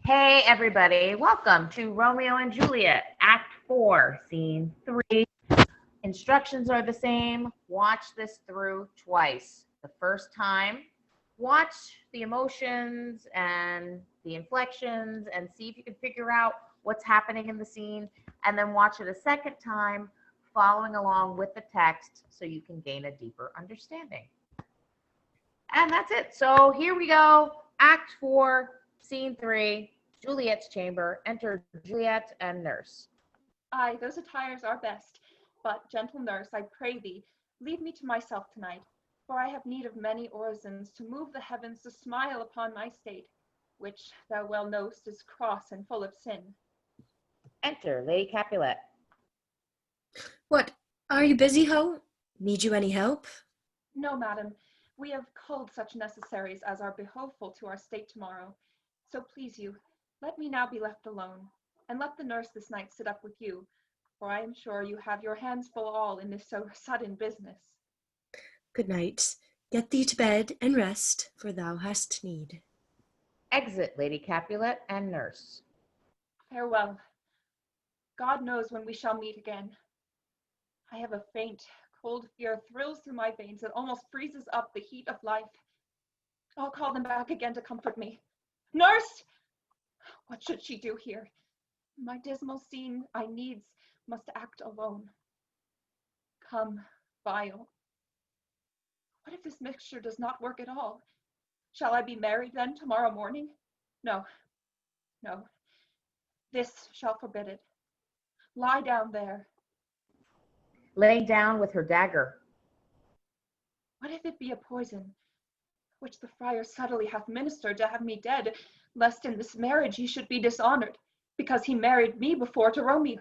Hey, everybody. Welcome to Romeo and Juliet, Act 4, Scene 3. Instructions are the same. Watch this through twice. The first time, watch the emotions and the inflections and see if you can figure out what's happening in the scene. And then watch it a second time, following along with the text so you can gain a deeper understanding. And that's it. So here we go. Act 4, Scene 3, Juliet's chamber. Enter Juliet and nurse. Aye, those attires are best. But, gentle nurse, I pray thee, leave me to myself tonight, for I have need of many orisons to move the heavens to smile upon my state, which thou well know'st is cross and full of sin. Enter Lady Capulet. What, are you busy, ho? Need you any help? No, madam, we have culled such necessaries as are behoveful to our state tomorrow. So please you, let me now be left alone, and let the nurse this night sit up with you, for I am sure you have your hands full all in this so sudden business. Good night. Get thee to bed and rest, for thou hast need. Exit Lady Capulet and nurse. Farewell. God knows when we shall meet again. I have a faint, cold fear thrills through my veins that almost freezes up the heat of life. I'll call them back again to comfort me. Nurse! What should she do here? My dismal scene I needs must act alone. Come, vial. What if this mixture does not work at all? Shall I be married then tomorrow morning? No, no. This shall forbid it. Lie down there. Lay down with her dagger. What if it be a poison, which the friar subtly hath ministered to have me dead, lest in this marriage he should be dishonored, because he married me before to Romeo?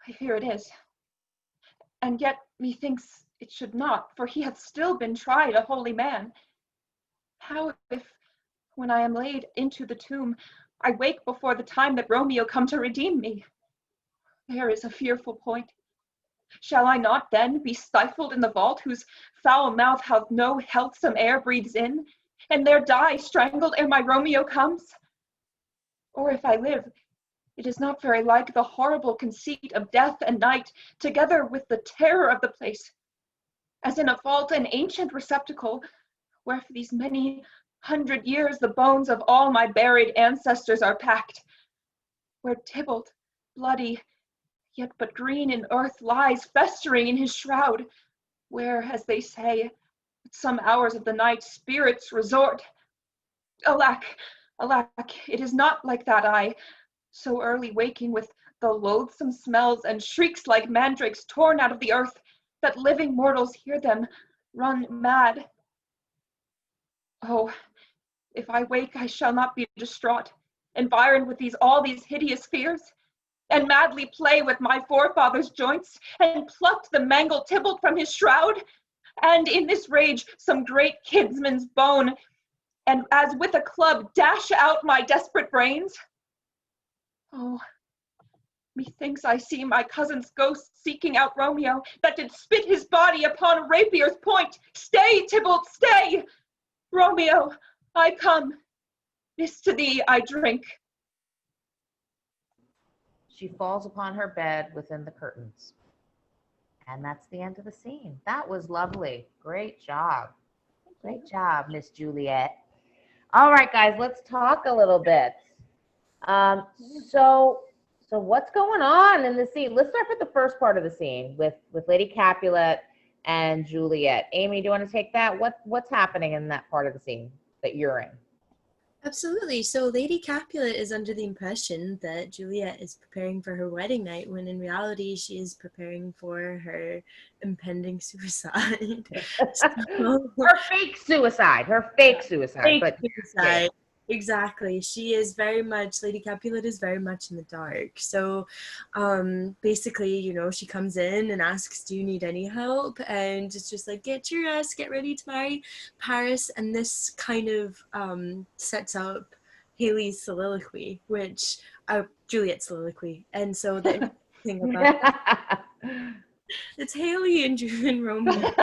I fear it is. And yet methinks it should not, for he hath still been tried a holy man. How if, when I am laid into the tomb, I wake before the time that Romeo come to redeem me? There is a fearful point. Shall I not then be stifled in the vault, whose foul mouth hath no healthsome air breathes in, and there die strangled ere my Romeo comes? Or if I live, it is not very like the horrible conceit of death and night, together with the terror of the place, as in a vault and ancient receptacle, where for these many 100 years the bones of all my buried ancestors are packed, where Tybalt, bloody, yet but green in earth, lies festering in his shroud, where, as they say, at some hours of the night spirits resort. Alack, alack, it is not like that I, so early waking with the loathsome smells and shrieks like mandrakes torn out of the earth, that living mortals hear them, run mad. Oh, if I wake, I shall not be distraught, environed with all these hideous fears, and madly play with my forefathers' joints, and pluck the mangled Tybalt from his shroud, and in this rage some great kinsman's bone, and as with a club dash out my desperate brains? Oh, methinks I see my cousin's ghost seeking out Romeo, that did spit his body upon a rapier's point. Stay, Tybalt, stay! Romeo, I come. This to thee I drink. She falls upon her bed within the curtains. And that's the end of the scene. That was lovely. Great job. Great job, Miss Juliet. All right, guys, let's talk a little bit. So what's going on in the scene? Let's start with the first part of the scene with Lady Capulet and Juliet. Amy, do you want to take that? What's happening in that part of the scene that you're in? Absolutely. So Lady Capulet is under the impression that Juliet is preparing for her wedding night, when in reality she is preparing for her impending suicide. Her fake suicide. Fake suicide. Yeah. Exactly. She is very much, Lady Capulet is very much in the dark. So basically, she comes in and asks, do you need any help? And it's just like, get your ass, get ready to marry Paris. And this kind of sets up Haley's soliloquy, Juliet's soliloquy. And so the thing about it's Haley and Romeo.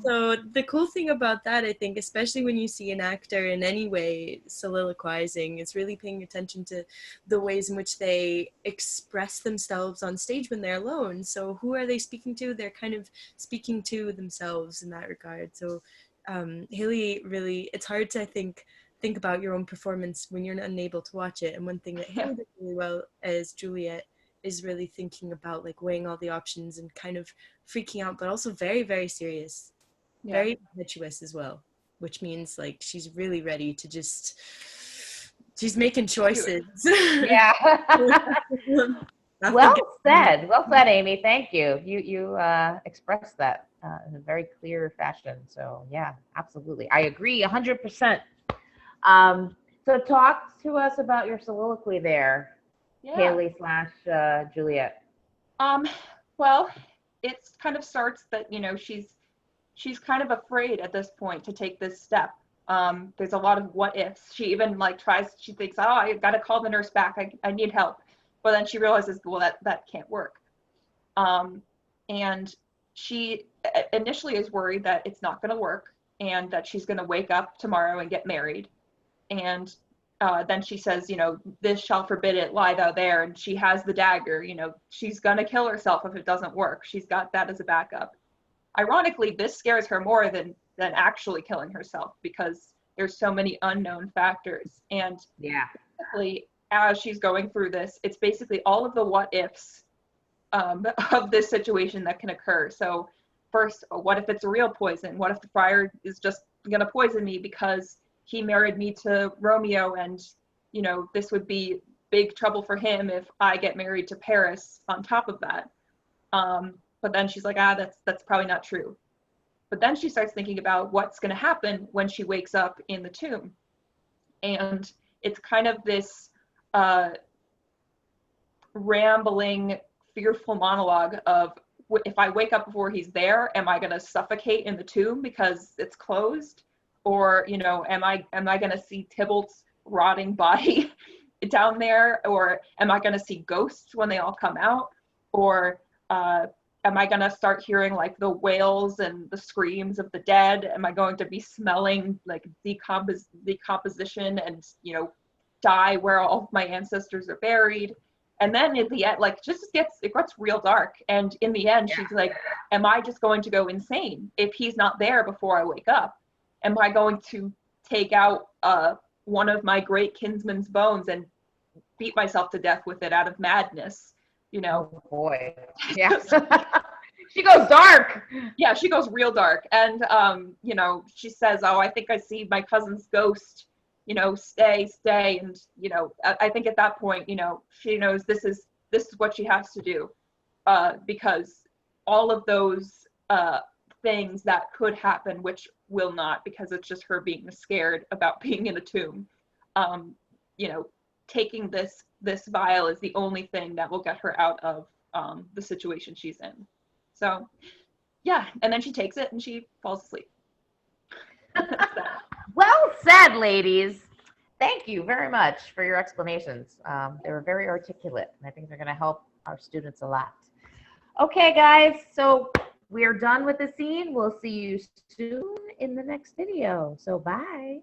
So the cool thing about that, I think, especially when you see an actor in any way soliloquizing, is really paying attention to the ways in which they express themselves on stage when they're alone. So who are they speaking to? They're kind of speaking to themselves in that regard. So Haley really, it's hard to, I think about your own performance when you're unable to watch it. And one thing that Haley did really well as Juliet is really thinking about like weighing all the options and kind of freaking out, but also very, very serious, very impetuous as well, which means like she's really ready to just, she's making choices. Yeah. Well said. Well said, Amy. Thank you. You expressed that in a very clear fashion. So yeah, absolutely. I agree 100%. So talk to us about your soliloquy there, Haley / Juliet. Well, it kind of starts that, you know, she's kind of afraid at this point to take this step. There's a lot of what ifs. She even like she thinks, oh, I gotta call the nurse back. I need help. But then she realizes, well, that can't work. And she initially is worried that it's not gonna work and that she's gonna wake up tomorrow and get married. And then she says, you know, this shall forbid it, lie thou there. And she has the dagger, you know, she's gonna kill herself if it doesn't work. She's got that as a backup. Ironically, this scares her more than actually killing herself because there's so many unknown factors. And basically, as she's going through this, it's basically all of the what ifs of this situation that can occur. So first, what if it's a real poison? What if the friar is just going to poison me because he married me to Romeo, and, you know, this would be big trouble for him if I get married to Paris on top of that. But then she's like, that's probably not true. But then she starts thinking about what's going to happen when she wakes up in the tomb. And it's kind of this rambling, fearful monologue of, if I wake up before he's there, am I going to suffocate in the tomb because it's closed? Or, you know, am I going to see Tybalt's rotting body down there? Or am I going to see ghosts when they all come out? Or am I going to start hearing like the wails and the screams of the dead? Am I going to be smelling like decomposition and, you know, die where all of my ancestors are buried? And then at the end, like, it gets real dark. And in the end, she's like, am I just going to go insane if he's not there before I wake up? Am I going to take out one of my great kinsman's bones and beat myself to death with it out of madness? You know? Oh boy. Yeah. She goes dark. Yeah, she goes real dark. And, you know, she says, oh, I think I see my cousin's ghost, you know, stay. And, you know, I think at that point, you know, she knows this is what she has to do, because all of those things that could happen, which will not, because it's just her being scared about being in a tomb, you know, taking this vial is the only thing that will get her out of the situation she's in. So yeah, and then she takes it and she falls asleep. Well said, ladies. Thank you very much for your explanations. They were very articulate, and I think they're going to help our students a lot. Okay, guys, so we are done with the scene. We'll see you soon in the next video. So bye.